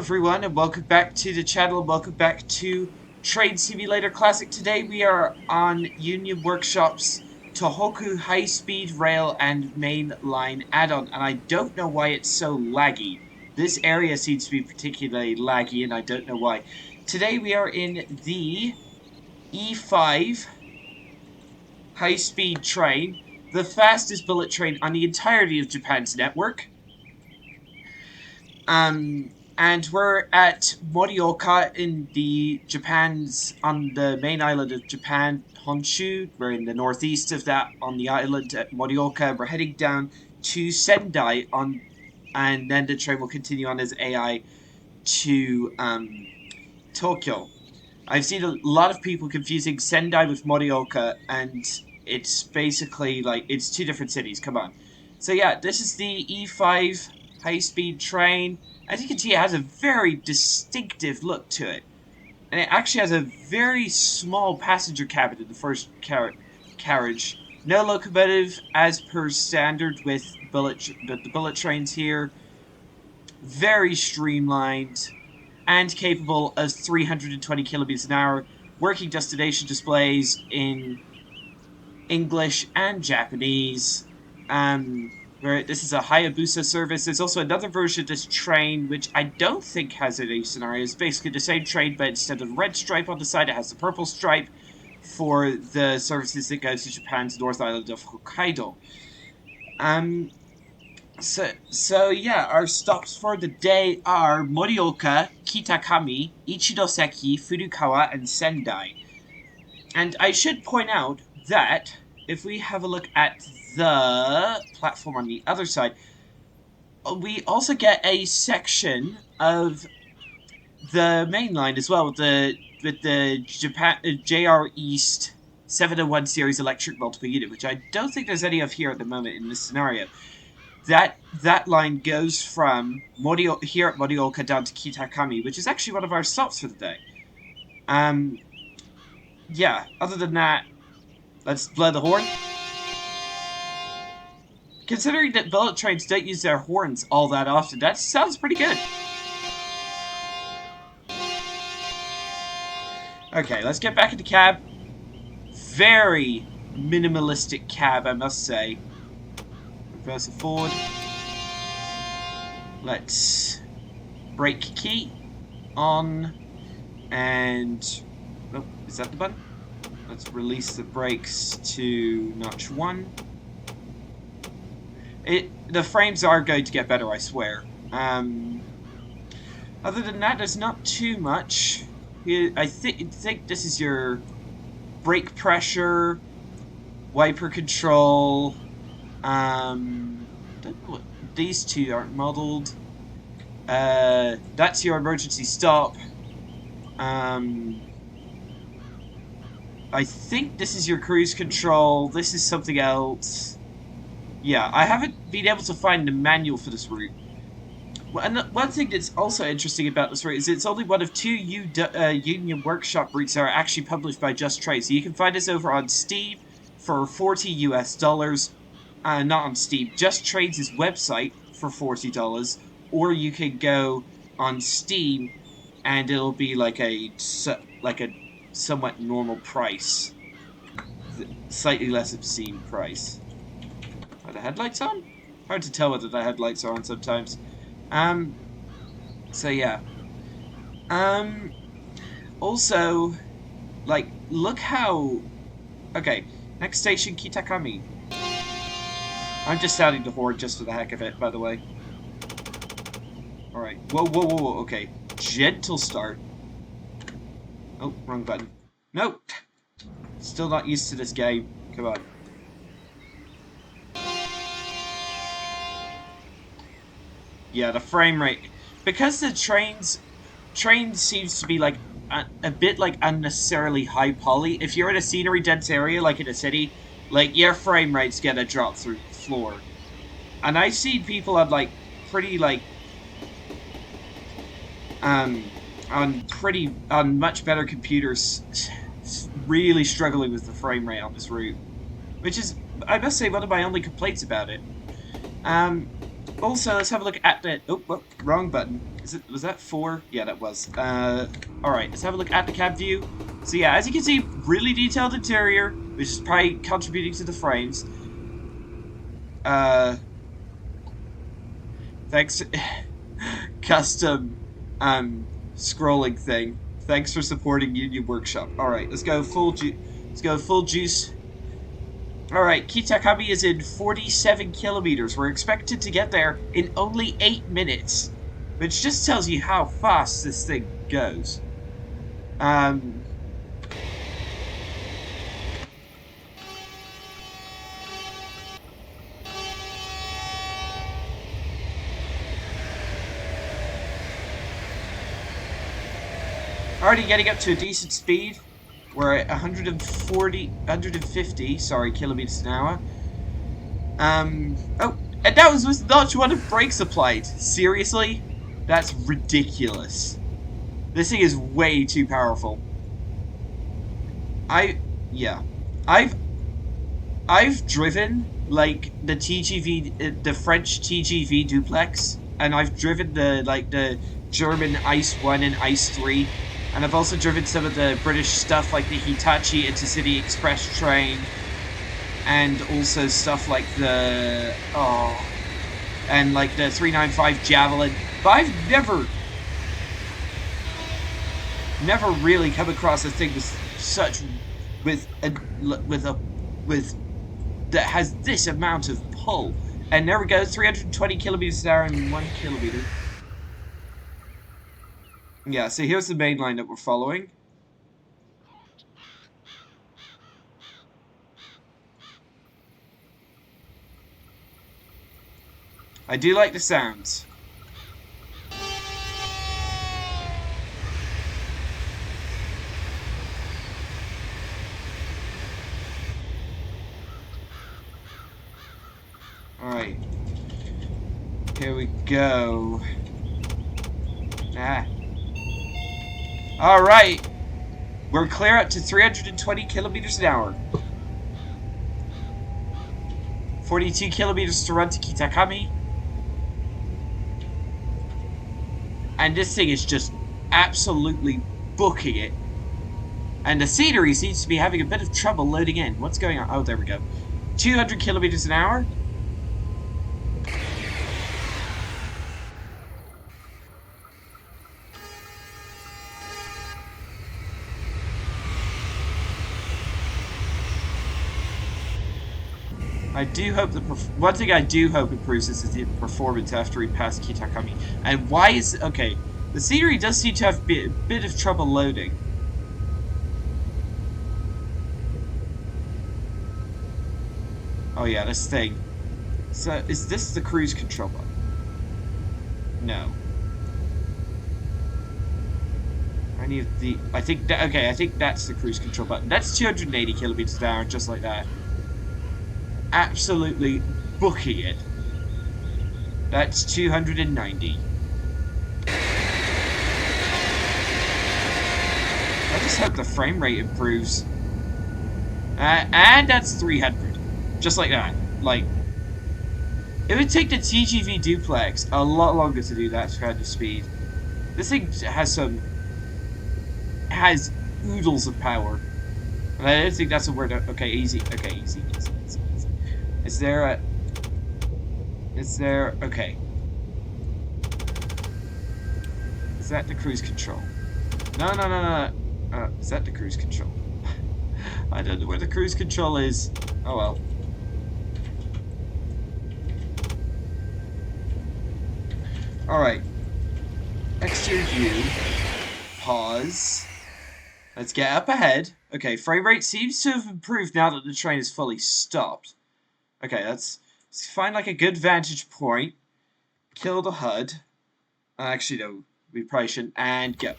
everyone, and welcome back to the channel, and welcome back to Train Simulator Classic. Today we are on Union Workshop's Tohoku High-Speed Rail and Main Line add-on, and I don't know why it's so laggy. This area seems to be particularly laggy, and I don't know why. Today we are in the E5 high-speed train, the fastest bullet train on the entirety of Japan's network. And we're at Morioka in on the main island of Japan, Honshu. We're in the northeast of that on the island at Morioka. We're heading down to Sendai and then the train will continue on as AI to Tokyo. I've seen a lot of people confusing Sendai with Morioka, and it's basically like it's two different cities. Come on. So yeah, this is the E5 high-speed train. As you can see, it has a very distinctive look to it. And it actually has a very small passenger cabin in the first carriage. No locomotive, as per standard with the bullet trains here. Very streamlined and capable of 320 kilometers an hour. Working destination displays in English and Japanese. Where this is a Hayabusa service. There's also another version of this train, which I don't think has any scenarios. It's basically the same train, but instead of the red stripe on the side, it has the purple stripe for the services that go to Japan's North Island of Hokkaido. So yeah, our stops for the day are Morioka, Kitakami, Ichinoseki, Furukawa, and Sendai. And I should point out that if we have a look at the platform on the other side, we also get a section of the main line as well with the Japan JR East 701 series electric multiple unit, which I don't think there's any of here at the moment in this scenario. That line goes from here at Morioka down to Kitakami, which is actually one of our stops for the day. Yeah, other than that, let's blow the horn. Considering that bullet trains don't use their horns all that often, that sounds pretty good. Okay, let's get back in the cab. Very minimalistic cab, I must say. Reverse it forward. Let's brake key on, and oh, is that the button? Let's release the brakes to notch 1. The frames are going to get better, I swear. Other than that, there's not too much. I think this is your brake pressure, wiper control. These two aren't modeled. That's your emergency stop. I think this is your cruise control. This is something else. Yeah, I haven't been able to find the manual for this route. Well, and one thing that's also interesting about this route is it's only one of two Union Workshop routes that are actually published by Just Train. So you can find this over on Steam for $40 US. Not on Steam, Just Trains' website for $40, or you can go on Steam and it'll be like a somewhat normal price, slightly less obscene price. Are the headlights on? Hard to tell whether the headlights are on sometimes. So yeah. Also, like, look how... Okay, next station, Kitakami. I'm just sounding the horn just for the heck of it, by the way. Alright. Whoa, okay. Gentle start. Oh, wrong button. Nope. Still not used to this game. Come on. Yeah, the frame rate. Because the train seems to be like a bit like unnecessarily high poly. If you're in a scenery dense area like in a city, like your frame rate's gonna drop through the floor. And I've seen people on like pretty like on much better computers really struggling with the frame rate on this route, which is, I must say, one of my only complaints about it. Also, let's have a look at the... Oh, wrong button. Was that 4? Yeah, that was. Alright, let's have a look at the cab view. So yeah, as you can see, really detailed interior, which is probably contributing to the frames. Thanks. Custom, scrolling thing. Thanks for supporting Union Workshop. Alright, let's go full juice. Alright, Kitakami is in 47 kilometers. We're expected to get there in only 8 minutes. Which just tells you how fast this thing goes. Already getting up to a decent speed. We're at 150, sorry, kilometers an hour. Oh, and that was not one of brakes applied. Seriously? That's ridiculous. This thing is way too powerful. Yeah. I've driven, like, the TGV, the French TGV duplex, and I've driven the German Ice 1 and Ice 3, and I've also driven some of the British stuff, like the Hitachi Intercity Express train, and also stuff like the, and like the 395 Javelin, but I've never really come across a thing that has this amount of pull. And there we go, 320 kilometers an hour in 1 kilometer. Yeah, so here's the main line that we're following. I do like the sounds. Alright. Here we go. Alright. We're clear up to 320 kilometers an hour. 42 kilometers to run to Kitakami. And this thing is just absolutely booking it. And the scenery seems to be having a bit of trouble loading in. What's going on? Oh, there we go. 200 kilometers an hour. I do hope one thing I do hope improves is the performance after we pass Kitakami. And why is... Okay, the scenery does seem to have a bit of trouble loading. Oh yeah, this thing. So, is this the cruise control button? No. I think that's the cruise control button. That's 280 kilometers an hour, just like that. Absolutely booking it. That's 290. I just hope the frame rate improves. And that's 300. Just like that. Like, it would take the TGV duplex a lot longer to do that kind of speed. This thing has oodles of power. And I don't think that's a word. Okay, easy. Okay, easy. Is there... Okay. Is that the cruise control? No. Is that the cruise control? I don't know where the cruise control is. Oh well. Alright. Exterior view. Pause. Let's get up ahead. Okay, frame rate seems to have improved now that the train is fully stopped. Okay, let's find like a good vantage point. Kill the HUD. Actually, no, we probably shouldn't. And go.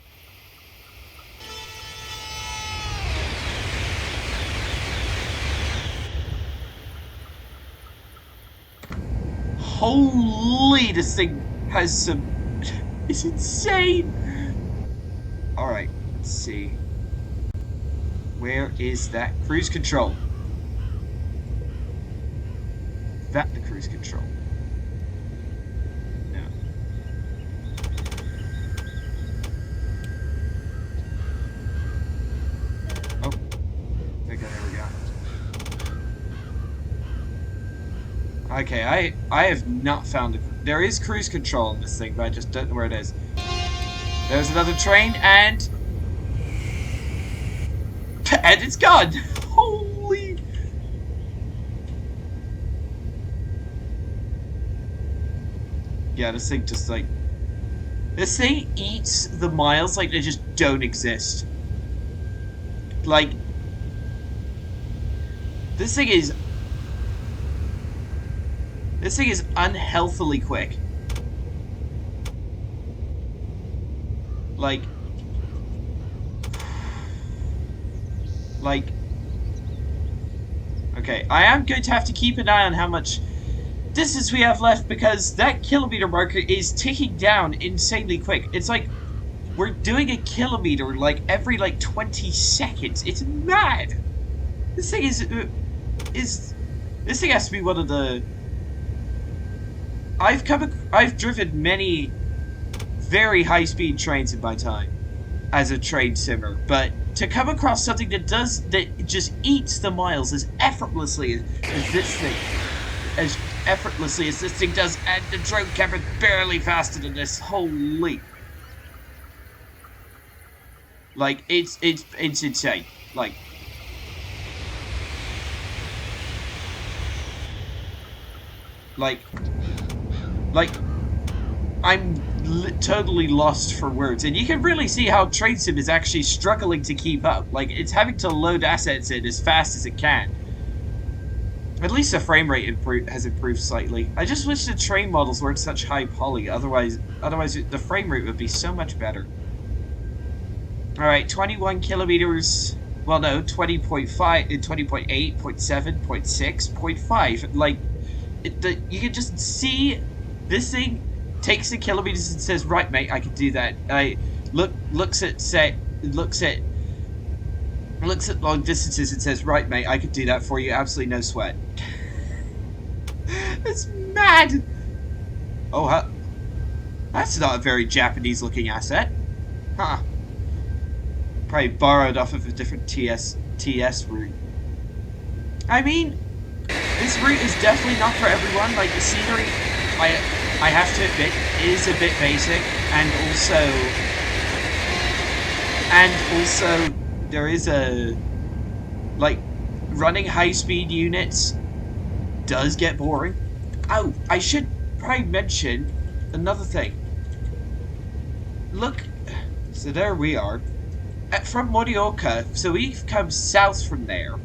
Holy, this thing has some... It's insane! Alright, let's see. Where is that cruise control? That the cruise control? No. Okay, I have not found it. There is cruise control in this thing, but I just don't know where it is. There's another train, and it's gone. Holy! Yeah, this thing just like this thing eats the miles like they just don't exist. Like this thing is unhealthily quick. Like like okay, I am going to have to keep an eye on how much distance we have left because that kilometer marker is ticking down insanely quick. It's like we're doing a kilometer like every like 20 seconds. It's mad. This thing is this thing has to be one of the I've driven many very high speed trains in my time as a train simmer, but to come across something that just eats the miles as effortlessly as this thing as effortlessly as this thing does, and the drone camera's barely faster than this. Holy! Like it's insane. Like like I'm totally lost for words, and you can really see how Train Sim is actually struggling to keep up. Like it's having to load assets in as fast as it can. At least the frame rate has improved slightly. I just wish the train models weren't such high poly. Otherwise the frame rate would be so much better. All right, 21 kilometers. Well, no, 20.5, 20.8, 0.7, 0.6, 0.5. Like, you can just see this thing takes the kilometers and says, "Right, mate, I can do that." Looks at long distances and says, "Right, mate, I could do that for you. Absolutely no sweat." It's mad. Oh, that's not a very Japanese-looking asset, huh? Probably borrowed off of a different TS route. I mean, this route is definitely not for everyone. Like the scenery, I have to admit, is a bit basic, and also there is a like running high-speed units does get boring. Oh, I should probably mention another thing. Look, so there we are. From Morioka, so we've come south from there.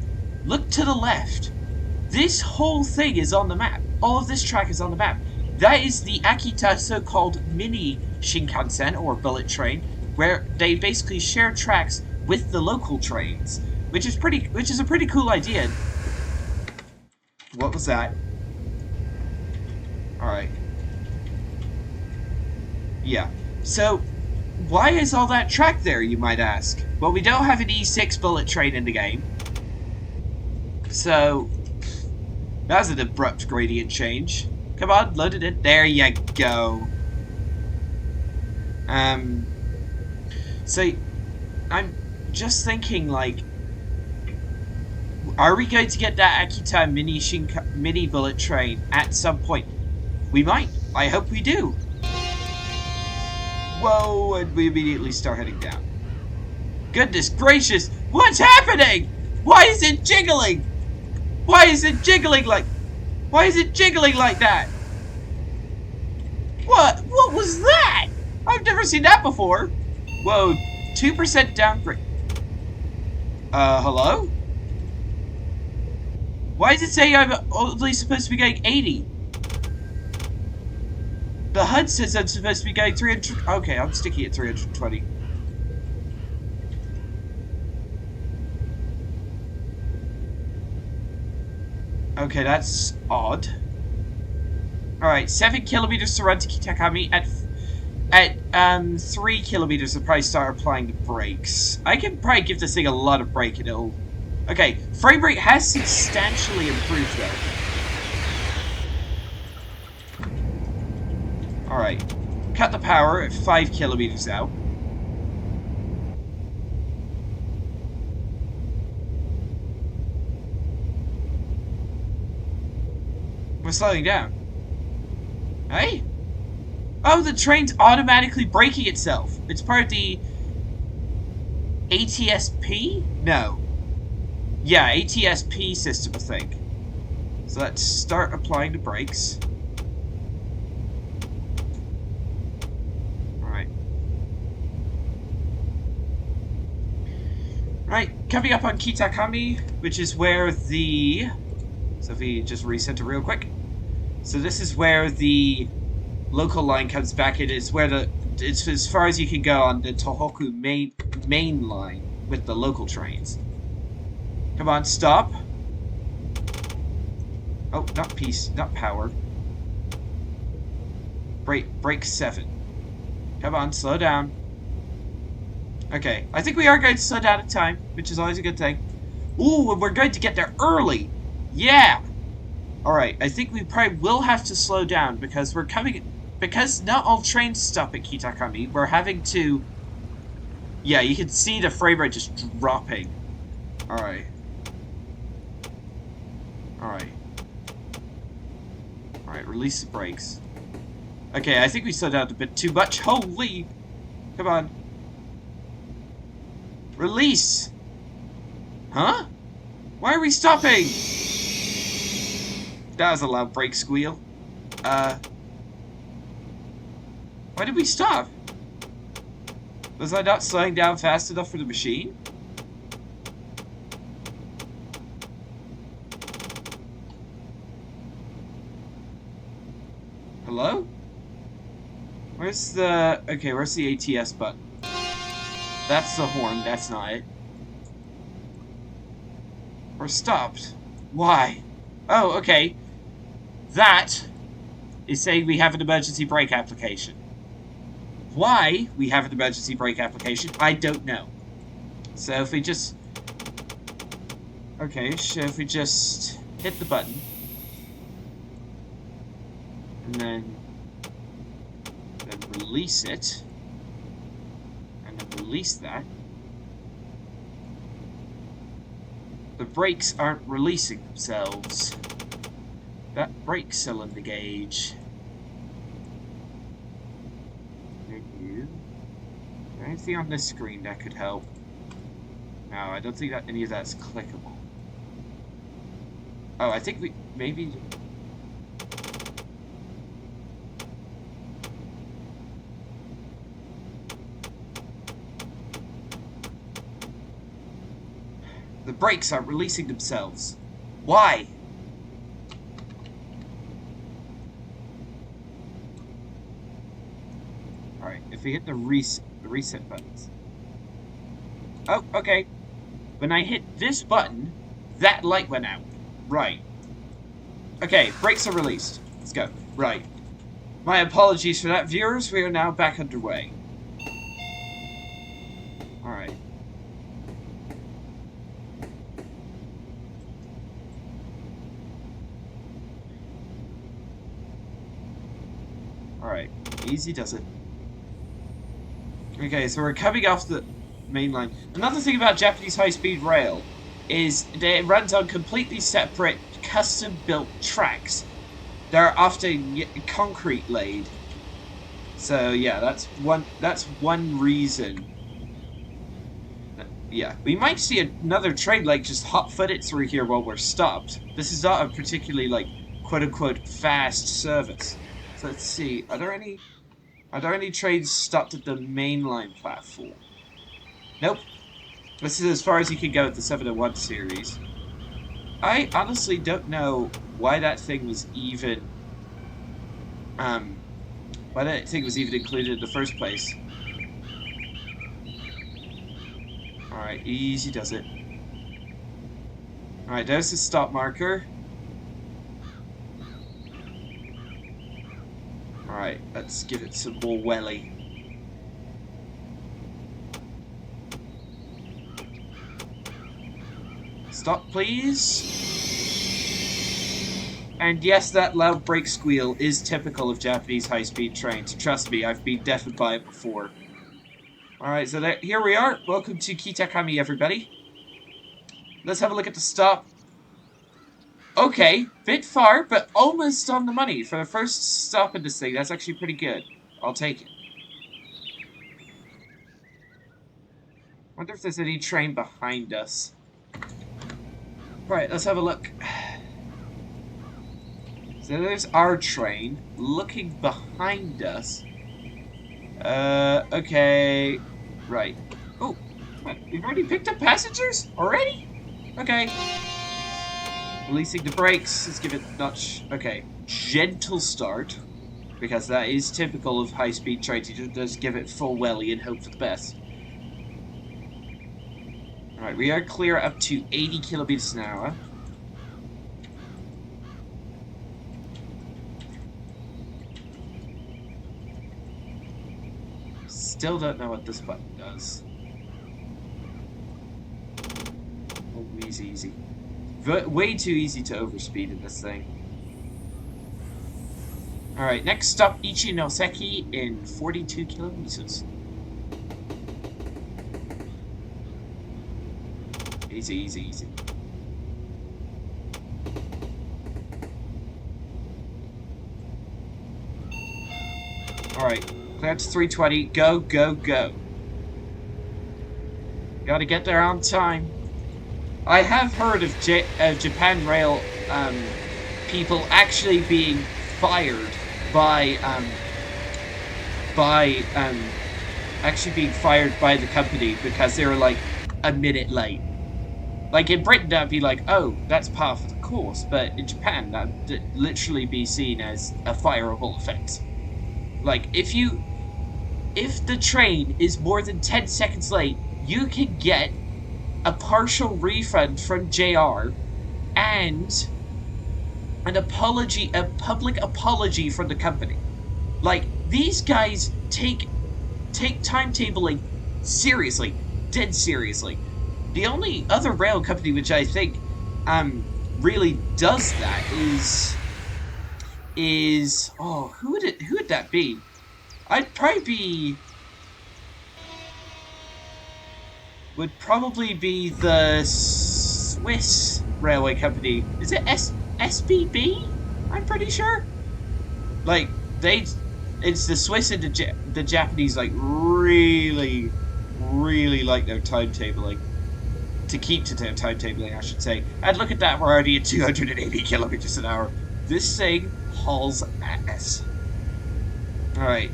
Look to the left. This whole thing is on the map. All of this track is on the map. That is the Akita so-called mini Shinkansen, or bullet train, where they basically share tracks with the local trains, which is a pretty cool idea. What was that? Alright. Yeah. So, why is all that track there, you might ask? Well, we don't have an E6 bullet train in the game. So, that was an abrupt gradient change. Come on, load it in. There you go. So, I'm just thinking, like, are we going to get that Akita mini bullet train at some point? We might. I hope we do. Whoa, and we immediately start heading down. Goodness gracious, what's happening? Why is it jiggling? Why is it jiggling like that? What was that? I've never seen that before. Whoa, 2% downgrade. Hello? Why does it say I'm only supposed to be going 80? The HUD says I'm supposed to be going 300. Okay, I'm sticking at 320. Okay, that's odd. Alright, 7 kilometers to run to Kitakami. At 3 kilometers, I'll probably start applying the brakes. I can probably give this thing a lot of brake and it'll... Okay, frame rate has substantially improved though. Alright, cut the power at 5 kilometers out. We're slowing down. Hey? Oh, the train's automatically braking itself. It's part of the ATSP? No. Yeah, ATSP system, I think. So let's start applying the brakes. Alright. Right, coming up on Kitakami, which is where the... So if we just reset it real quick. So this is where the local line comes back. It is where the... It's as far as you can go on the Tohoku main line with the local trains. Come on, stop. Oh, not peace, not power. Brake 7. Come on, slow down. Okay, I think we are going to slow down in time, which is always a good thing. Ooh, and we're going to get there early. Yeah. Alright, I think we probably will have to slow down because we're coming... Because not all trains stop at Kitakami, we're having to... Yeah, you can see the frame rate just dropping. Alright. Alright. Alright, release the brakes. Okay, I think we slowed down a bit too much. Holy! Come on. Release! Huh? Why are we stopping? That was a loud brake squeal. Why did we stop? Was I not slowing down fast enough for the machine? Hello? Where's the... Okay, where's the ATS button? That's the horn, that's not it. We're stopped. Why? Oh, okay. That is saying we have an emergency brake application. Why we have an emergency brake application, I don't know. So if we just... Okay, so if we just hit the button. And then release it. And then release that. The brakes aren't releasing themselves. That brake cylinder gauge. Menu. Is there anything on this screen that could help? No, I don't think that any of that's clickable. Oh, I think we maybe. The brakes aren't releasing themselves. Why? Alright, if we hit the reset buttons. Oh, okay. When I hit this button, that light went out. Right. Okay, brakes are released. Let's go. Right. My apologies for that, viewers. We are now back underway. Alright. Alright. Easy does it. Okay, so we're coming off the main line. Another thing about Japanese high-speed rail is that it runs on completely separate, custom-built tracks. They're often concrete laid. So yeah, that's one reason. Yeah, we might see another train like just hot-footed through here while we're stopped. This is not a particularly like quote-unquote fast service. So let's see, are there any trains stopped at the mainline platform? Nope. This is as far as you can go with the 701 series. I honestly don't know why that thing was even included in the first place. Alright, easy does it. Alright, there's the stop marker. Alright, let's give it some more welly. Stop, please. And yes, that loud brake squeal is typical of Japanese high-speed trains. Trust me, I've been deafened by it before. Alright, so here we are. Welcome to Kitakami, everybody. Let's have a look at the stop. Okay, bit far, but almost on the money. For the first stop in this thing, that's actually pretty good. I'll take it. Wonder if there's any train behind us. Right, let's have a look. So there's our train. Looking behind us. Okay. Right. Oh, what? We've already picked up passengers? Already? Okay. Releasing the brakes. Let's give it a notch. Okay. Gentle start. Because that is typical of high-speed trains. You just give it full welly and hope for the best. Alright, we are clear up to 80 kilometers an hour. Still don't know what this button does. Oh, easy, easy. Way too easy to overspeed in this thing. Alright, next stop, Ichinoseki in 42 kilometers. Easy, easy, easy. Alright, clear to 320. Go, go, go. Gotta get there on time. I have heard of Japan Rail people actually being fired by actually being fired by the company because they were like a minute late. Like in Britain, that'd be like, oh, that's par for the course, but in Japan, that'd literally be seen as a fireable offense. Like if the train is more than 10 seconds late, you can get a partial refund from JR and an apology, a public apology from the company. Like, these guys take timetabling seriously, dead seriously. The only other rail company which I think really does that is oh, who would that be? I'd probably be would probably be the Swiss railway company. Is it SBB? I'm pretty sure. Like it's the Swiss and the Japanese like really like their timetabling. To keep to their timetabling, I should say. And look at that, we're already at 280 kilometers an hour. This thing hauls ass. Alright.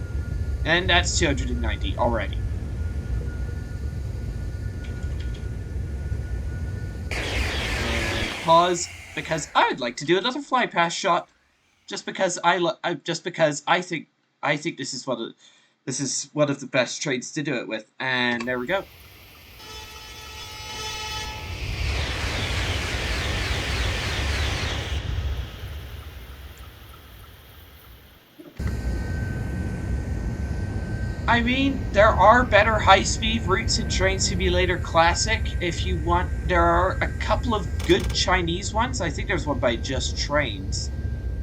And that's 290 already. Pause, because I would like to do another fly past shot. Just because I think this is one of the best trains to do it with. And there we go. I mean, there are better high-speed routes in Train Simulator Classic if you want. There are a couple of good Chinese ones. I think there's one by Just Trains.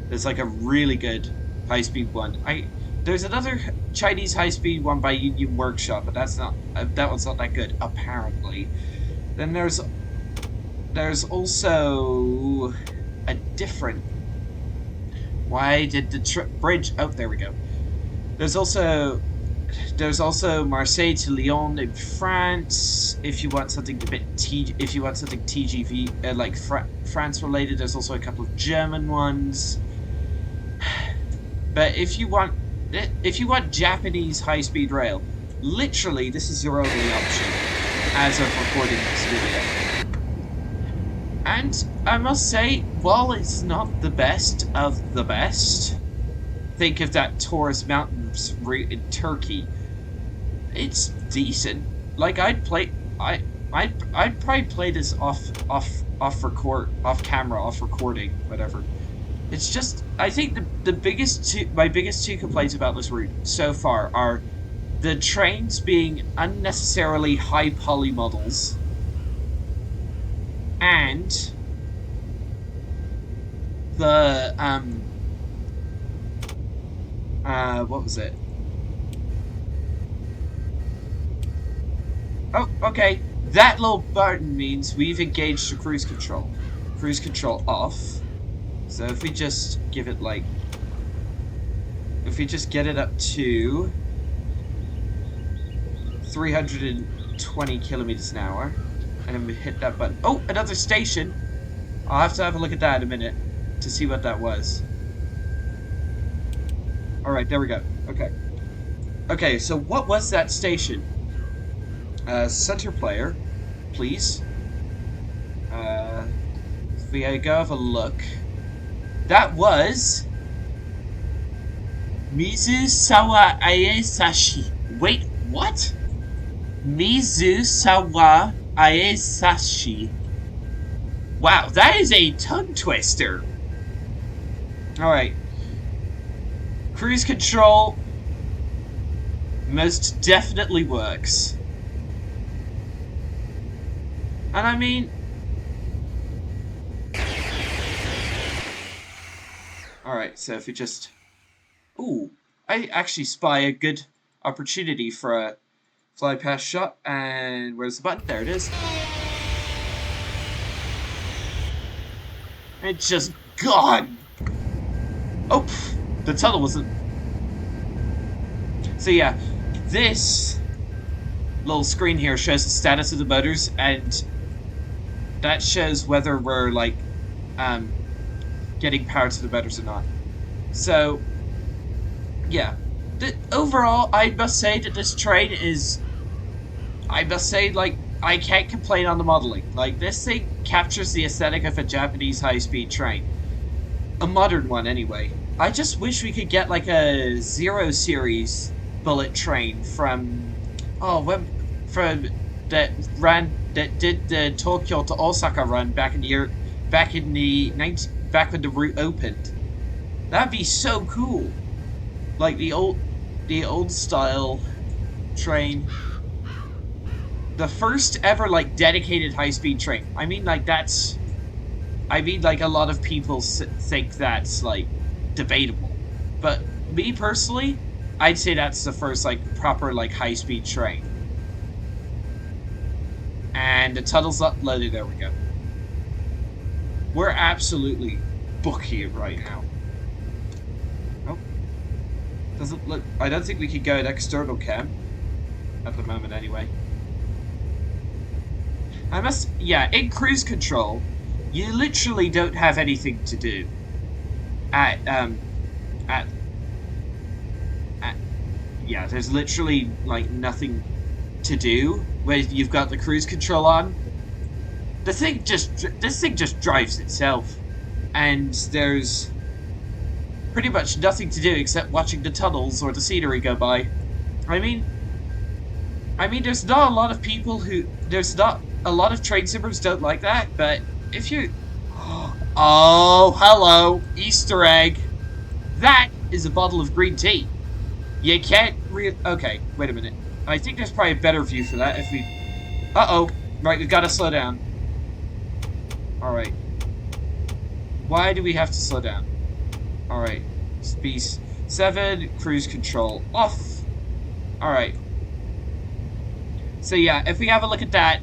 There's like a really good high-speed one. There's another Chinese high-speed one by Union Workshop, but that one's not that good apparently. Then there's also a different. Why did the bridge? Oh, there we go. There's also Marseille to Lyon in France. If you want something if you want something TGV like France related, there's also a couple of German ones. But if you want Japanese high-speed rail, literally this is your only option as of recording this video. And I must say, while it's not the best of the best, think of that Taurus Mountains route in Turkey. It's decent. Like I'd probably play this off camera, off recording, whatever. It's just I think my biggest two complaints about this route so far are the trains being unnecessarily high poly models and the what was it? Oh, okay. That little button means we've engaged the cruise control. Cruise control off. So if we just give it like... If we just get it up to 320 kilometers an hour, and then we hit that button. Oh, another station! I'll have to have a look at that in a minute to see what that was. Alright, there we go. Okay. Okay, so what was that station? Center player, please. If we go have a look. That was... Mizusawa Aesashi. Wait, what? Mizusawa Aesashi. Wow, that is a tongue twister. Alright. Cruise control most definitely works. And I mean... Alright, so if we just... Ooh, I actually spy a good opportunity for a fly past shot. And where's the button? There it is. It's just gone. Oh, the tunnel wasn't... So yeah, this little screen here shows the status of the motors, and that shows whether we're like getting power to the motors or not. So yeah, overall, I must say that this train is... I must say, like, I can't complain on the modeling. Like, this thing captures the aesthetic of a Japanese high-speed train. A modern one, anyway. I just wish we could get, like, a Zero Series bullet train from... Oh, from that did the Tokyo to Osaka run back in the year... Back when the route opened. That'd be so cool. Like, the old style train. The first ever, like, dedicated high-speed train. I mean, like, that's... I mean, like, a lot of people think that's, like, debatable. But me, personally, I'd say that's the first, like, proper, like, high-speed train. And the tunnel's uploaded. There we go. We're absolutely booking it right now. Oh. Doesn't look... I don't think we could go at external cam. At the moment, anyway. Yeah, in cruise control, you literally don't have anything to do. Yeah, there's literally, like, nothing to do when you've got the cruise control on. This thing just drives itself. And there's pretty much nothing to do except watching the tunnels or the scenery go by. I mean, there's not a lot of people who... There's not... A lot of train simmers don't like that, but if you... Oh, hello! Easter egg! That is a bottle of green tea. You can't Okay, wait a minute. I think there's probably a better view for that if we... Uh-oh. Right, we've got to slow down. Alright. Why do we have to slow down? Alright. Speed 7, cruise control off. Alright. So yeah, if we have a look at that...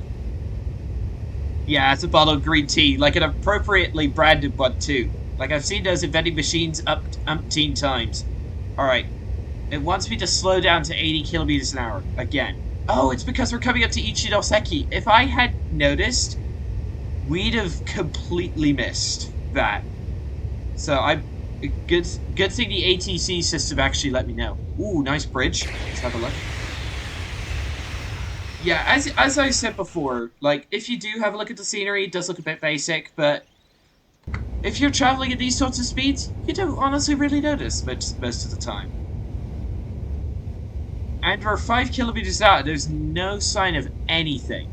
Yeah, it's a bottle of green tea. Like an appropriately branded one, too. Like, I've seen those in vending machines umpteen times. Alright. It wants me to slow down to 80 kilometers an hour. Again. Oh, it's because we're coming up to Ichinoseki. If I had noticed, we'd have completely missed that. So, good thing the ATC system actually let me know. Ooh, nice bridge. Let's have a look. Yeah, as I said before, like, if you do have a look at the scenery, it does look a bit basic, but if you're traveling at these sorts of speeds, you don't honestly really notice most of the time. And we're 5 kilometers out, there's no sign of anything.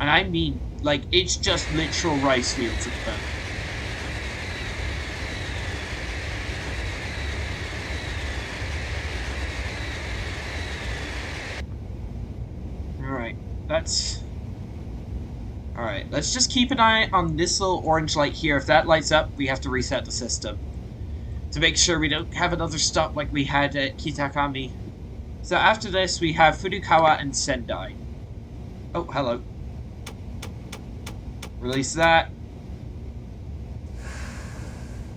And I mean, like, it's just literal rice fields at the moment. Alright, let's just keep an eye on this little orange light here. If that lights up, we have to reset the system. To make sure we don't have another stop like we had at Kitakami. So after this, we have Furukawa and Sendai. Oh, hello. Release that.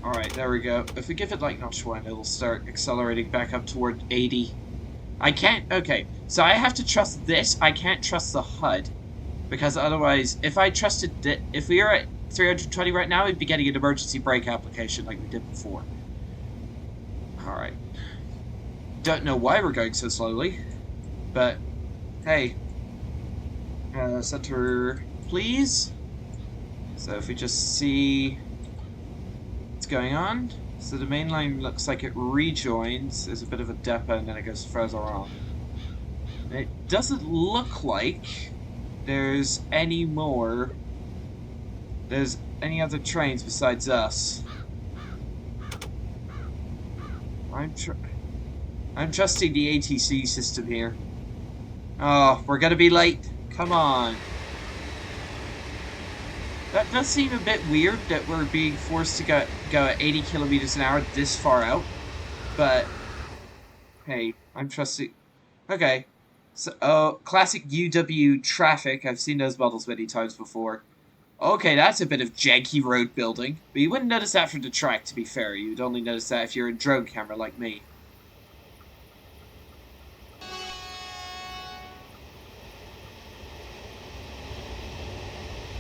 Alright. There we go. If we give it like notch 1, it'll start accelerating back up toward 80. I can't... Okay, so I have to trust this. I can't trust the HUD. Because otherwise, if I trusted... If we were at 320 right now, we'd be getting an emergency brake application like we did before. Alright. Don't know why we're going so slowly. But, hey. Center, please. So if we just see what's going on. So the main line looks like it rejoins. There's a bit of a depot and then it goes further on. It doesn't look like there's any other trains besides us. I'm trusting the ATC system here. Oh, we're gonna be late. Come on. That does seem a bit weird that we're being forced to go at 80 kilometers an hour this far out. But, hey, I'm trusting... Okay. So, classic UW traffic. I've seen those models many times before. Okay, that's a bit of janky road building. But you wouldn't notice that from the track, to be fair. You'd only notice that if you're a drone camera like me.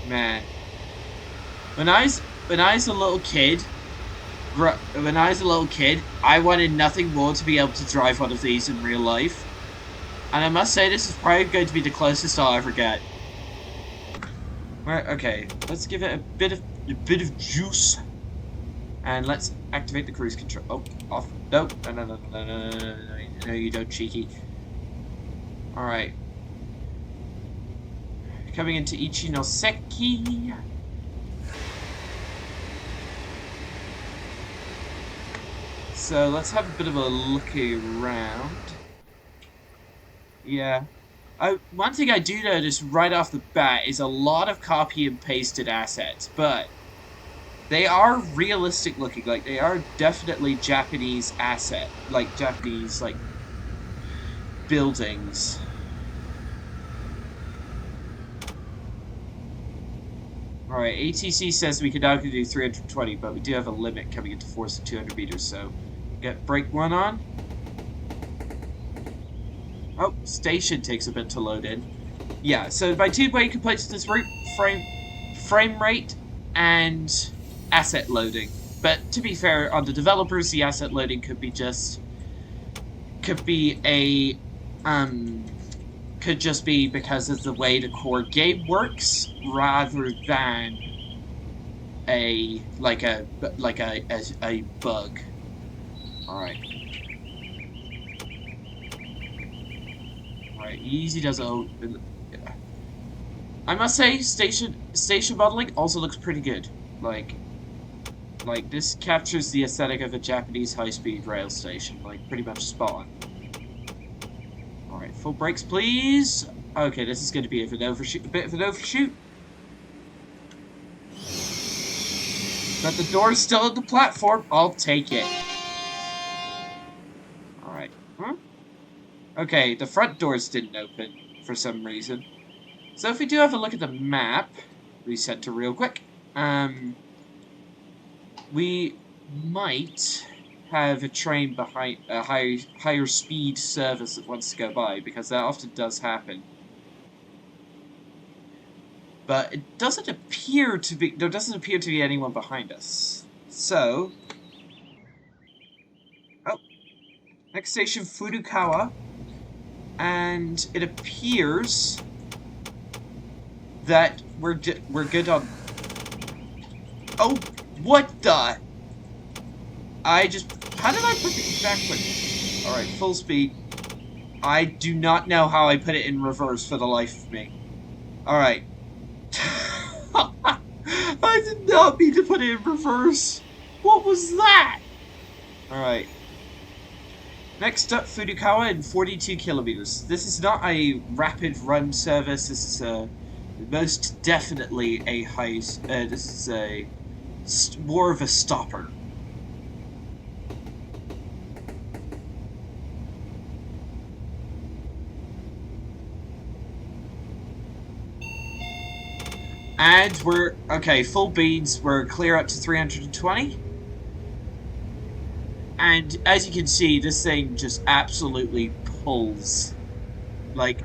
Man. When I was a little kid, I wanted nothing more to be able to drive one of these in real life. And I must say, this is probably going to be the closest I'll ever get. Right, okay, let's give it a bit of juice. And let's activate the cruise control. Oh, off. No, no, you don't, cheeky. Alright. Coming into Ichinoseki. So let's have a bit of a look around. Yeah. One thing I do notice right off the bat is a lot of copy and pasted assets, but they are realistic looking. Like, they are definitely Japanese asset. Like, Japanese, like, buildings. Alright, ATC says we can now do 320, but we do have a limit coming into force of 200 meters, so get brake 1 on. Oh, station takes a bit to load in. Yeah, so my two-way complaints to this frame rate and asset loading. But to be fair, on the developers, the asset loading could be just because of the way the core game works, rather than a bug. Alright. Alright, easy does it. I must say, station modeling also looks pretty good. Like this captures the aesthetic of a Japanese high-speed rail station, like pretty much spot on. Alright, full brakes, please. Okay, this is going to be a bit of an overshoot. But the door's still at the platform. I'll take it. Alright. Huh? Okay, the front doors didn't open for some reason. So if we do have a look at the map, reset to real quick, we might have a train behind a higher speed service that wants to go by, because that often does happen. But it doesn't appear to be, there doesn't appear to be anyone behind us. So, oh, next station Furukawa, and it appears that we're good on. Oh, what the? How did I put it backward? Alright, full speed. I do not know how I put it in reverse for the life of me. Alright. I did not mean to put it in reverse. What was that? Alright. Next up, Furukawa in 42 kilometers. This is not a rapid run service. This is most definitely a this is more of a stopper. And we're, okay, full beans, we're clear up to 320. And as you can see, this thing just absolutely pulls. Like,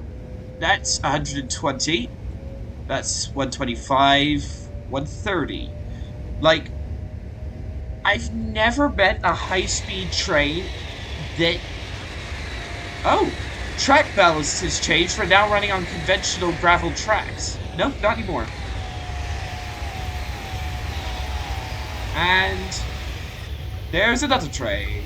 that's 120. That's 125. 130. Like, I've never met a high-speed train that... Oh! Track ballast has changed. We're now running on conventional gravel tracks. Nope, not anymore. And... there's another train.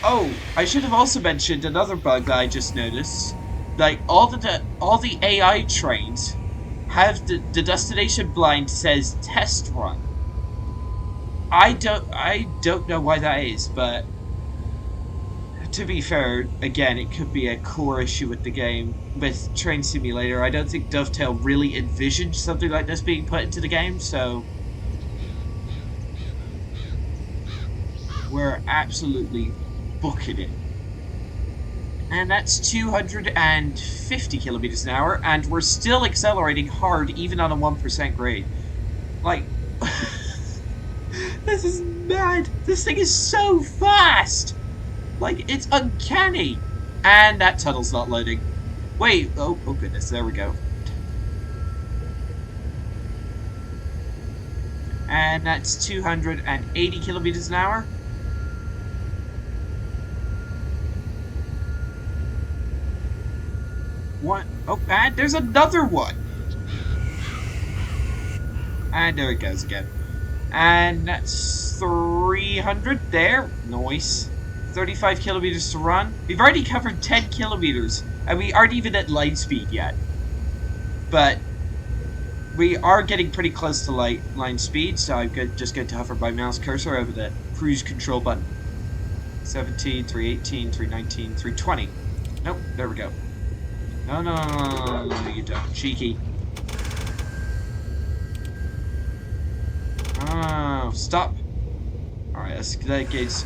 Oh, I should have also mentioned another bug that I just noticed. Like, all the AI trains have the destination blind says test run. I don't know why that is, but to be fair, again, it could be a core issue with the game. With Train Simulator, I don't think Dovetail really envisioned something like this being put into the game, so we're absolutely booking it. And that's 250 kilometers an hour, and we're still accelerating hard even on a 1% grade. Like, this is mad! This thing is so fast! Like, it's uncanny! And that tunnel's not loading. Wait, oh goodness, there we go. And that's 280 kilometers an hour. One, oh, and there's another one! And there it goes again. And that's 300 there. Nice. 35 kilometers to run. We've already covered 10 kilometers, and we aren't even at light speed yet. But we are getting pretty close to line speed, so I'm just going to hover my mouse cursor over the cruise control button. 17, 318, 319, 320. Nope, there we go. No, you don't. Cheeky. Oh, stop. Alright, let's get gates.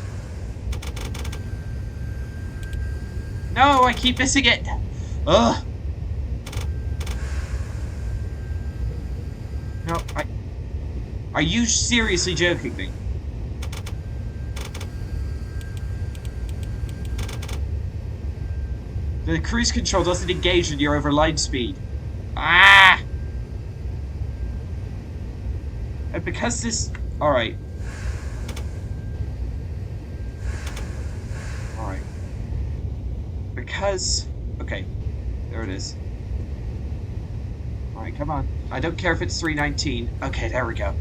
No, I keep missing it. Ugh. No, are you seriously joking me? The cruise control doesn't engage when you're over line speed. Ah! And because this... Alright. Alright. Because... Okay. There it is. Alright, come on. I don't care if it's 319. Okay, there we go.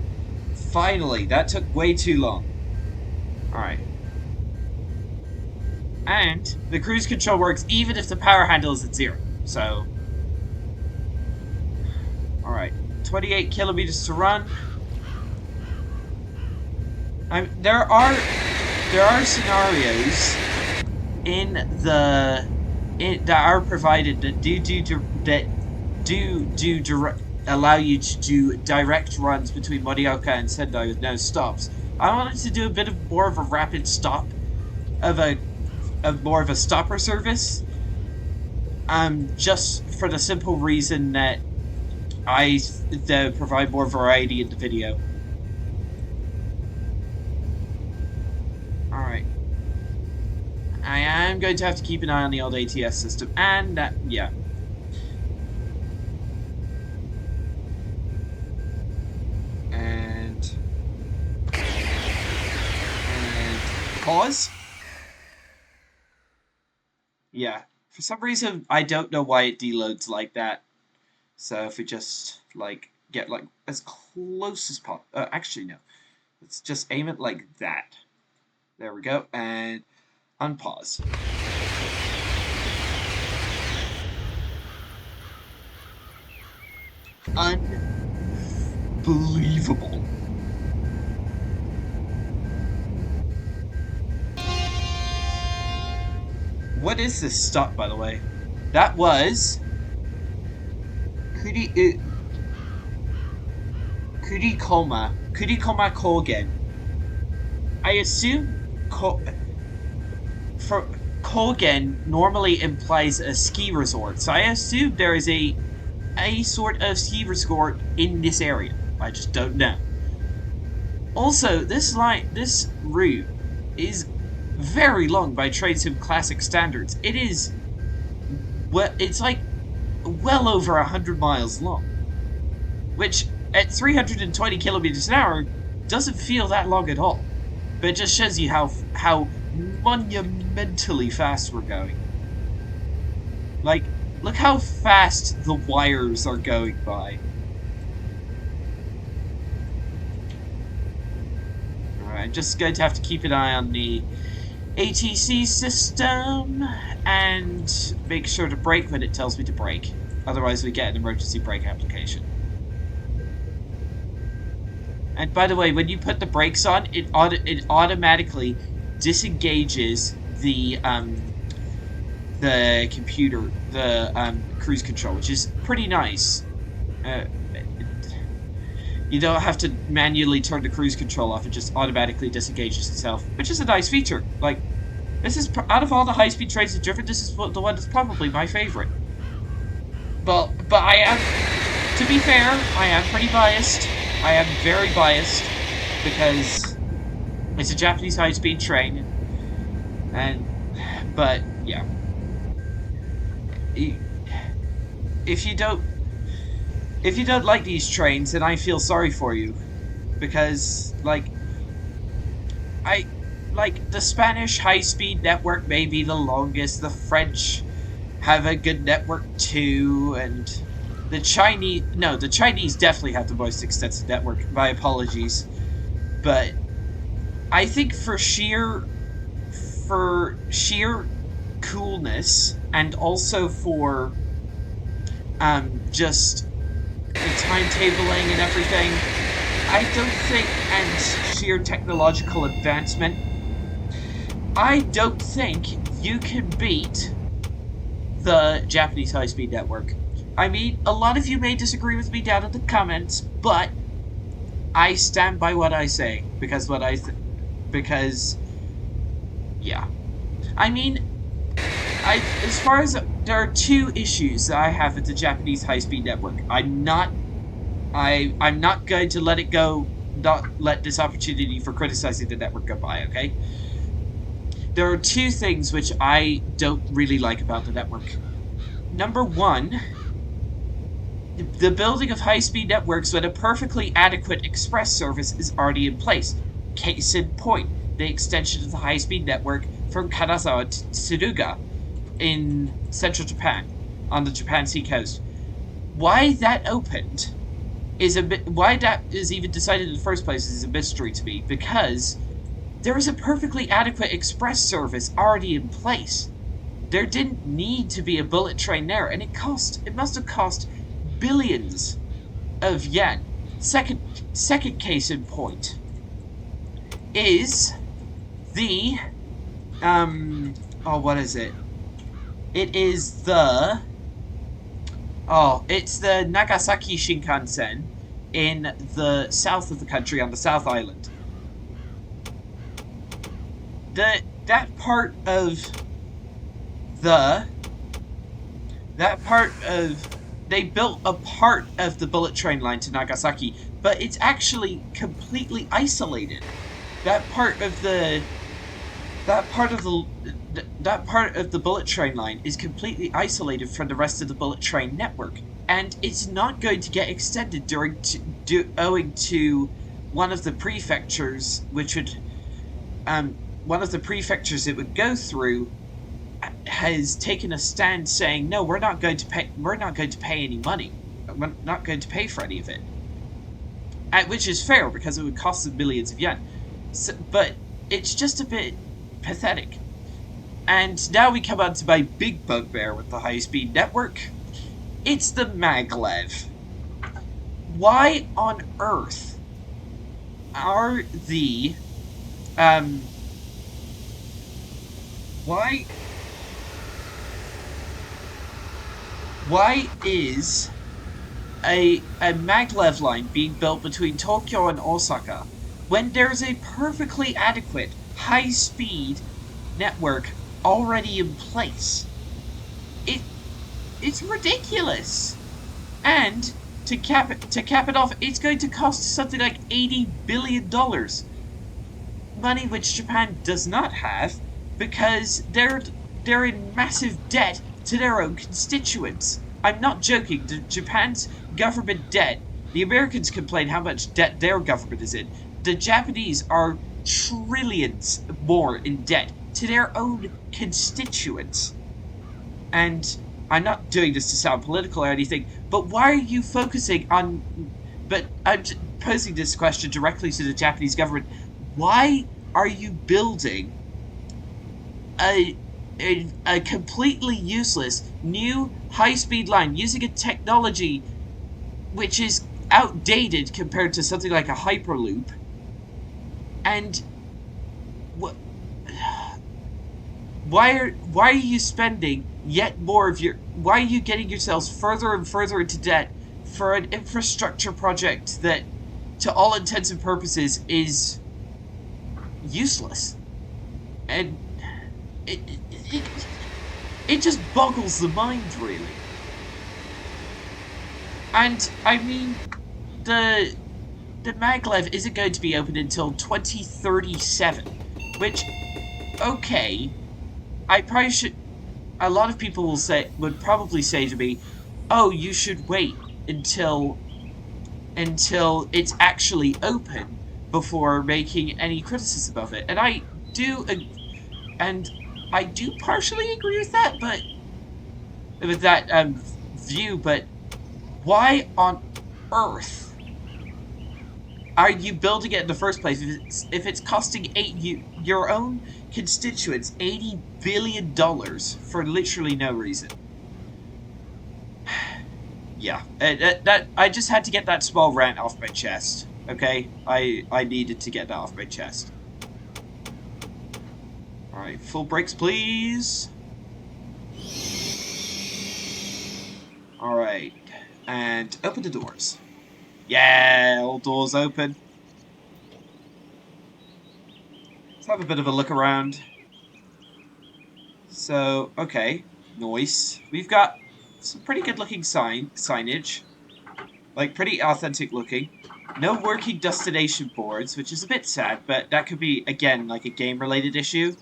Finally! That took way too long. Alright. And the cruise control works even if the power handle is at 0. So... Alright. 28 kilometers to run. There are scenarios that are provided that allow you to do direct runs between Morioka and Sendai with no stops. I wanted to do a bit of more of a rapid stop, more of a stopper service. Just for the simple reason that I provide more variety in the video. Alright. I am going to have to keep an eye on the old ATS system, and that, yeah. And pause. Yeah. For some reason, I don't know why it deloads like that. So if we just, like, get, like, as close as possible. Actually, no. Let's just aim it like that. There we go, and unpause. Unbelievable. What is this stop, by the way? That was... Kurikoma Kogen. I assume for Kogen normally implies a ski resort, so I assume there is a sort of ski resort in this area. I just don't know. Also, this route is very long by train sim classic standards. It's like well over 100 miles long, which at 320 kilometers an hour doesn't feel that long at all. But it just shows you how monumentally fast we're going. Like, look how fast the wires are going by. Alright, I'm just going to have to keep an eye on the ATC system and make sure to brake when it tells me to brake. Otherwise, we get an emergency brake application. And by the way, when you put the brakes on, it automatically disengages the computer, the cruise control, which is pretty nice. Uh, you don't have to manually turn the cruise control off; it just automatically disengages itself, which is a nice feature. Like, this is out of all the high-speed trains I've driven, this is the one that's probably my favorite. But I am, to be fair, I am pretty biased. I am very biased because it's a Japanese high-speed train, and but yeah, if you don't like these trains, then I feel sorry for you because I like the Spanish high-speed network may be the longest. The French have a good network too, and the Chinese definitely have the most extensive network. My apologies, but I think for sheer coolness and also for just the timetabling and everything, I don't think, and sheer technological advancement, I don't think you can beat the Japanese high-speed network. I mean, a lot of you may disagree with me down in the comments, but I stand by what I say because yeah. I mean, as far as there are two issues that I have with the Japanese high-speed network. I'm not going to let it go. Not let this opportunity for criticizing the network go by. Okay. There are two things which I don't really like about the network. Number one, the building of high-speed networks when a perfectly adequate express service is already in place. Case in point, the extension of the high-speed network from Kanazawa to Tsuruga in central Japan, on the Japan Sea coast. Why that opened is why that is even decided in the first place is a mystery to me, because there is a perfectly adequate express service already in place. There didn't need to be a bullet train there, and it must have cost billions of yen. Second case in point is the what is it? It is the it's the Nagasaki Shinkansen in the south of the country on the South Island. That part of they built a part of the bullet train line to Nagasaki, but it's actually completely isolated. That part of the bullet train line is completely isolated from the rest of the bullet train network, and it's not going to get extended owing to one of the prefectures, which would one of the prefectures it would go through has taken a stand saying, no, we're not going to pay any money. We're not going to pay for any of it. Which is fair, because it would cost them millions of yen. But it's just a bit pathetic. And now we come on to my big bugbear with the high-speed network. It's the maglev. Why on earth are the why is a maglev line being built between Tokyo and Osaka when there's a perfectly adequate high-speed network already in place? It's ridiculous. And to cap it off, it's going to cost something like $80 billion. Money which Japan does not have because they're in massive debt to their own constituents. I'm not joking. Japan's government debt. The Americans complain how much debt their government is in. The Japanese are trillions more in debt to their own constituents. And I'm not doing this to sound political or anything, but why are you focusing on... But I'm posing this question directly to the Japanese government. Why are you building a completely useless new high-speed line using a technology which is outdated compared to something like a hyperloop? And why are you spending yet more of your... Why are you getting yourselves further and further into debt for an infrastructure project that, to all intents and purposes, is useless? And it just boggles the mind, really. And I mean, the maglev isn't going to be open until 2037, which, okay, I probably should... A lot of people would probably say to me, oh, you should wait until it's actually open before making any criticism of it. And I do partially agree with that, but with that view, but why on earth are you building it in the first place if it's costing your own constituents $80 billion for literally no reason? Yeah, that I just had to get that small rant off my chest. Okay, I needed to get that off my chest. All right, full brakes, please. All right, and open the doors. Yeah, all doors open. Let's have a bit of a look around. So, okay, nice. We've got some pretty good looking signage. Like, pretty authentic looking. No working destination boards, which is a bit sad, but that could be, again, like a game related issue.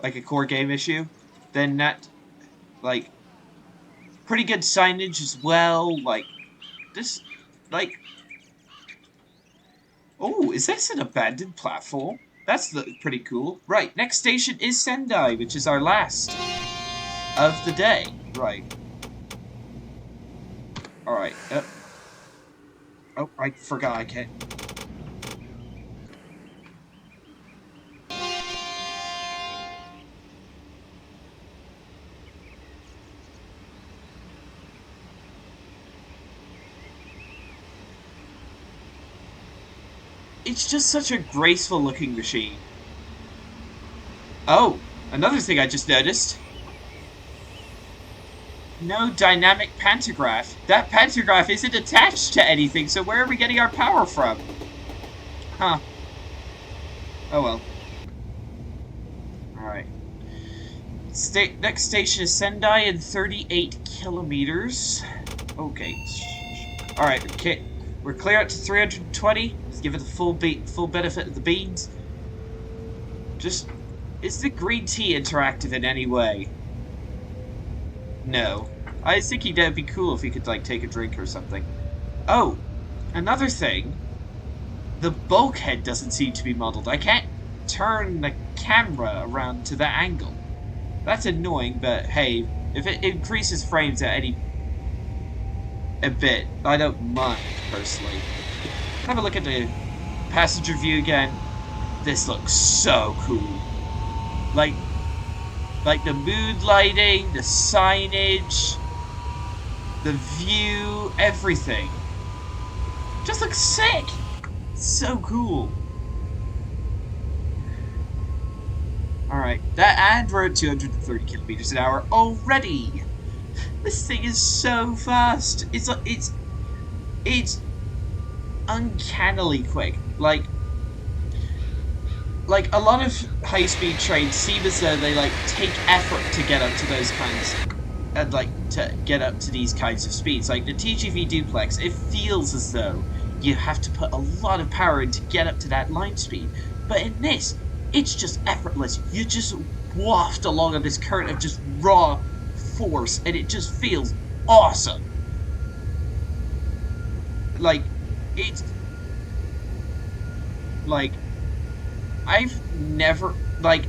Like a core game issue. Then that, like, pretty good signage as well. Like, this, like... Oh, is this an abandoned platform? That's pretty cool. Right, next station is Sendai, which is our last of the day. Right. Alright. Oh, I forgot I can't... It's just such a graceful looking machine. Oh, another thing I just noticed. No dynamic pantograph. That pantograph isn't attached to anything, so where are we getting our power from? Huh. Oh well. Alright. Next station is Sendai in 38 kilometers. Okay. Alright, okay. We're clear out to 320. Let's give it the full benefit of the beans. Just... Is the green tea interactive in any way? No. I was thinking that'd be cool if we could, like, take a drink or something. Oh, another thing. The bulkhead doesn't seem to be modeled. I can't turn the camera around to that angle. That's annoying, but hey, if it increases frames at a bit, I don't mind, personally. Have a look at the passenger view again. This looks so cool. Like the mood lighting, the signage, the view, everything. Just looks sick. So cool. Alright, and we're at 230 kilometers an hour already. This thing is so fast. It's uncannily quick. Like, a lot of high-speed trains seem as though they, like, take effort to get up to those kinds. and like to get up to these kinds of speeds. Like the TGV duplex, it feels as though you have to put a lot of power in to get up to that line speed. But in this, it's just effortless. You just waft along on this current of just raw force, and it just feels awesome. Like it's like I've never like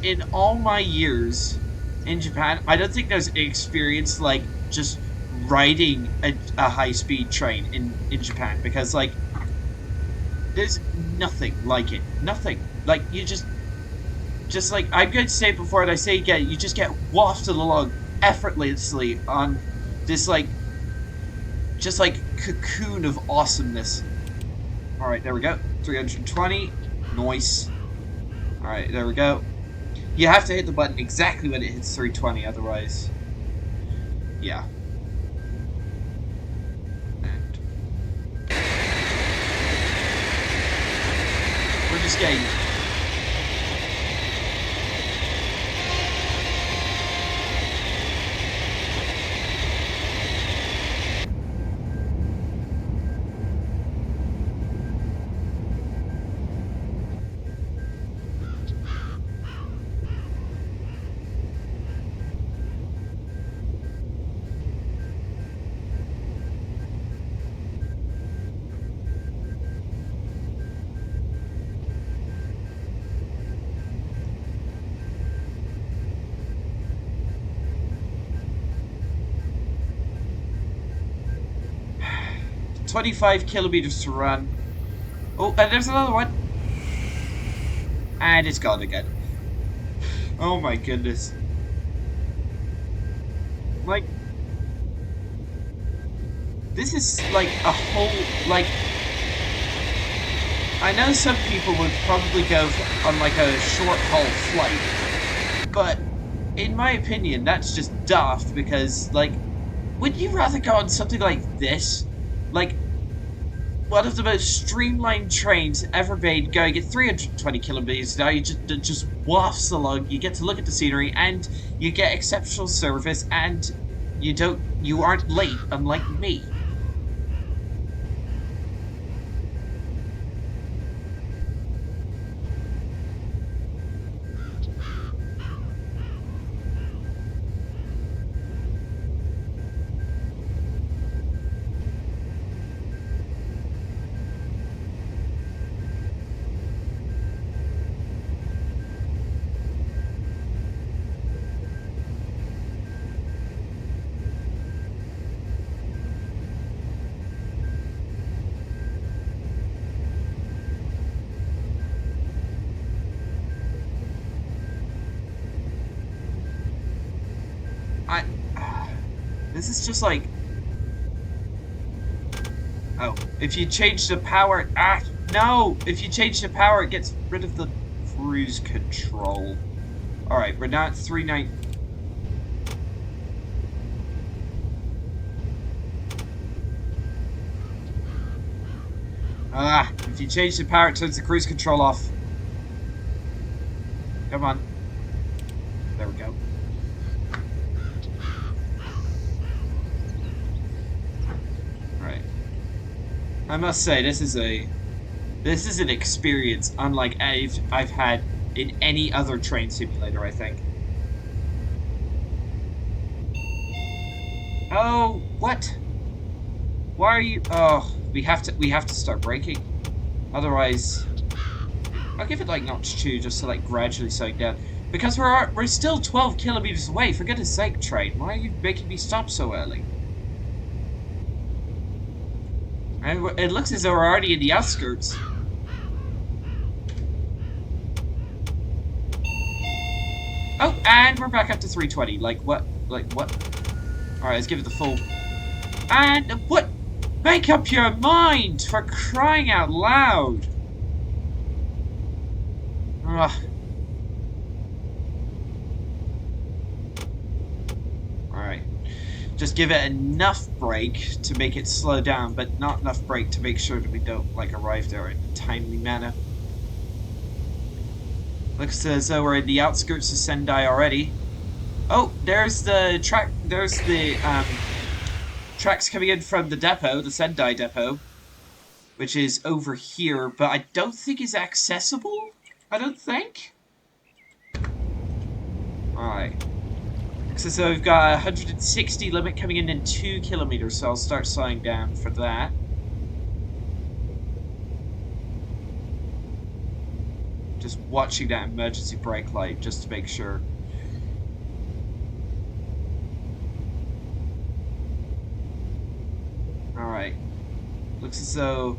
in all my years in Japan, I don't think there's experience like just riding a high speed train in Japan because like there's nothing like it. Nothing. Like you just like I'm going to say it before and I say it again, you just get wafted along effortlessly on this like just like cocoon of awesomeness. All right, there we go. 320. Nice. All right, there we go. You have to hit the button exactly when it hits 320, otherwise, yeah. And we're just getting. – 25 kilometers to run. Oh, and there's another one. And it's gone again. Oh my goodness. Like, this is like a whole, like, I know some people would probably go on like a short haul flight, but in my opinion, that's just daft because, like, would you rather go on something like this? Like, one of the most streamlined trains ever made, going at 320 kilometers an hour. You just wafts along. You get to look at the scenery, and you get exceptional service, and you aren't late, unlike me. I. This is just like. Oh, if you change the power. Ah, no! If you change the power, it gets rid of the cruise control. Alright, we're now at 390. Ah, if you change the power, it turns the cruise control off. Come on. There we go. Alright. I must say, this is an experience unlike I've had in any other train simulator, I think. Oh, what? Why are you? Oh, we have to start braking. Otherwise, I'll give it like notch 2 just to like gradually slow it down. Because we're still 12 kilometers away. For goodness sake, train, why are you making me stop so early? And it looks as though we're already in the outskirts. Oh, and we're back up to 320. Like what? Like what? Alright, let's give it the full. And what? Make up your mind, for crying out loud! Ugh. Alright. Just give it enough brake to make it slow down, but not enough brake to make sure that we don't, like, arrive there in a timely manner. Looks as though we're in the outskirts of Sendai already. Oh, there's the track. there's the tracks coming in from the depot, the Sendai depot, which is over here, but I don't think is accessible. I don't think. Alright. So we've got a 160 limit coming in 2 kilometers, so I'll start slowing down for that. Just watching that emergency brake light just to make sure. Alright. Looks as though...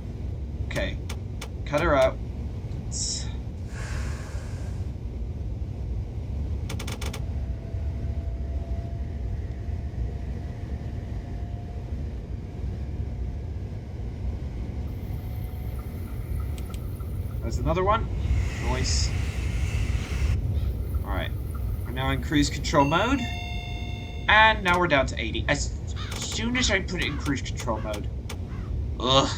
Okay. Cut her out. There's another one. Nice. Alright. We're now in cruise control mode. And now we're down to 80. As soon as I put it in cruise control mode. Ugh.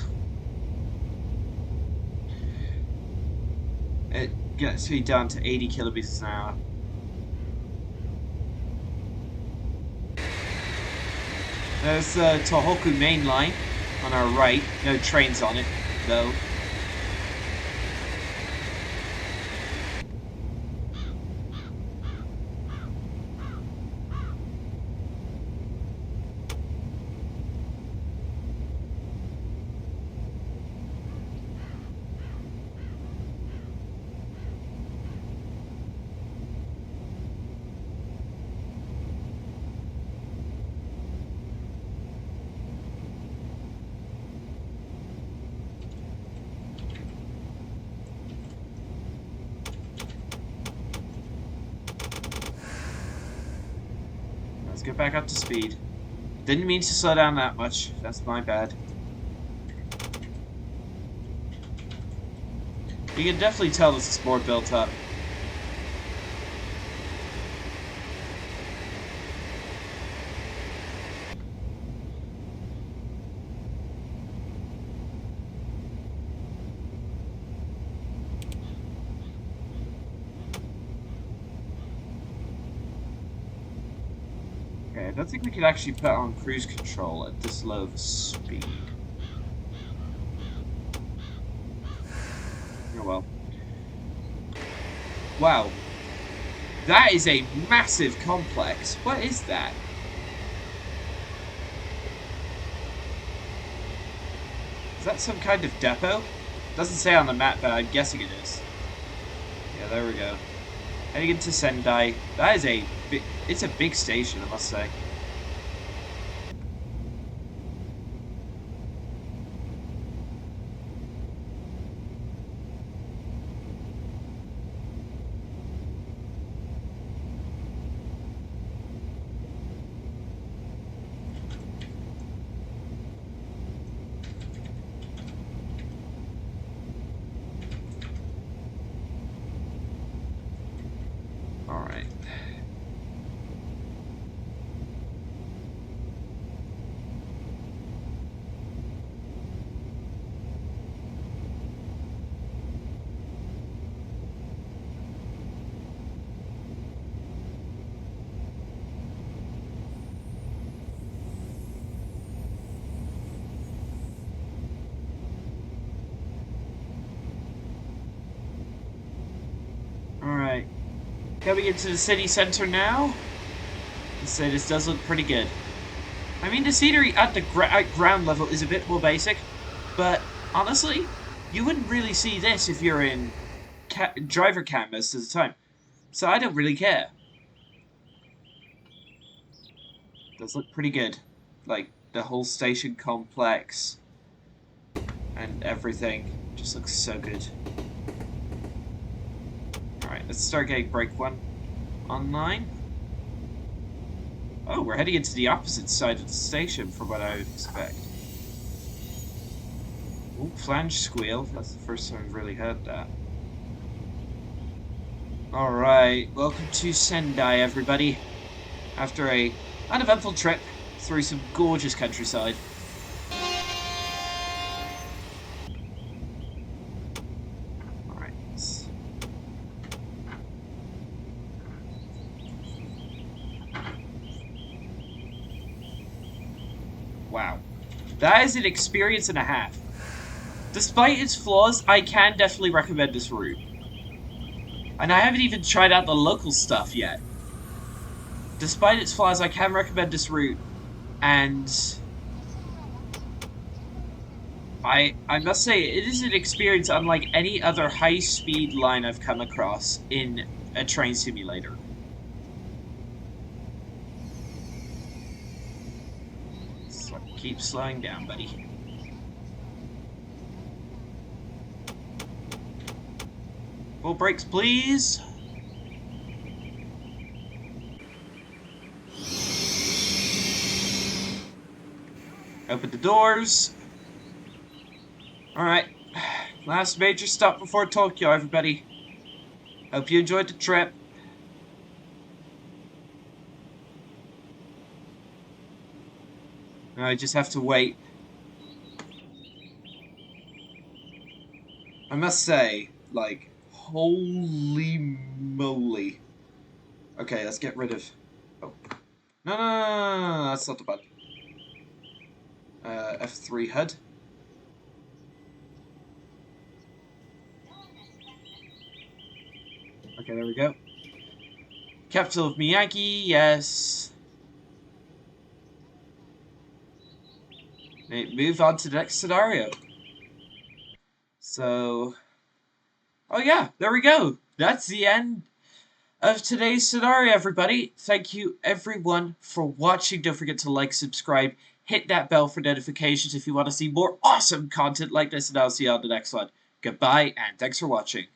It gets me down to 80 kilometers an hour. There's the Tohoku main line on our right. No trains on it, though. Let's get back up to speed. Didn't mean to slow down that much. That's my bad. You can definitely tell this is more built up. Okay, I don't think we could actually put on cruise control at this low of a speed. Oh well. Wow. That is a massive complex. What is that? Is that some kind of depot? Doesn't say on the map, but I'm guessing it is. Yeah, there we go. Heading into Sendai. That is a big... It's a big station, I must say. Alright. Alright. Coming into the city center now. I'd say this does look pretty good. I mean, the scenery at the ground level is a bit more basic, but honestly, you wouldn't really see this if you're in driver cam most of the time. So I don't really care. Does look pretty good. Like, the whole station complex and everything just looks so good. Alright, let's start getting brake one online. Oh, we're heading into the opposite side of the station from what I would expect. Ooh, flange squeal. That's the first time I've really heard that. Alright, welcome to Sendai, everybody. After a uneventful trip through some gorgeous countryside. Alright. That is an experience and a half. Despite its flaws, I can definitely recommend this route. And I haven't even tried out the local stuff yet. Despite its flaws, I can recommend this route. And I must say, it is an experience unlike any other high-speed line I've come across in a train simulator. So keep slowing down, buddy. Full brakes, please. Open the doors. Alright. Last major stop before Tokyo, everybody. Hope you enjoyed the trip. I just have to wait. I must say, like, holy moly. Okay, let's get rid of... Oh. No, that's not the button. F3 HUD. Okay, there we go. Capital of Miyagi, yes. Move on to the next scenario. So... Oh yeah, there we go. That's the end of today's scenario, everybody. Thank you, everyone, for watching. Don't forget to like, subscribe, hit that bell for notifications if you want to see more awesome content like this, and I'll see you on the next one. Goodbye, and thanks for watching.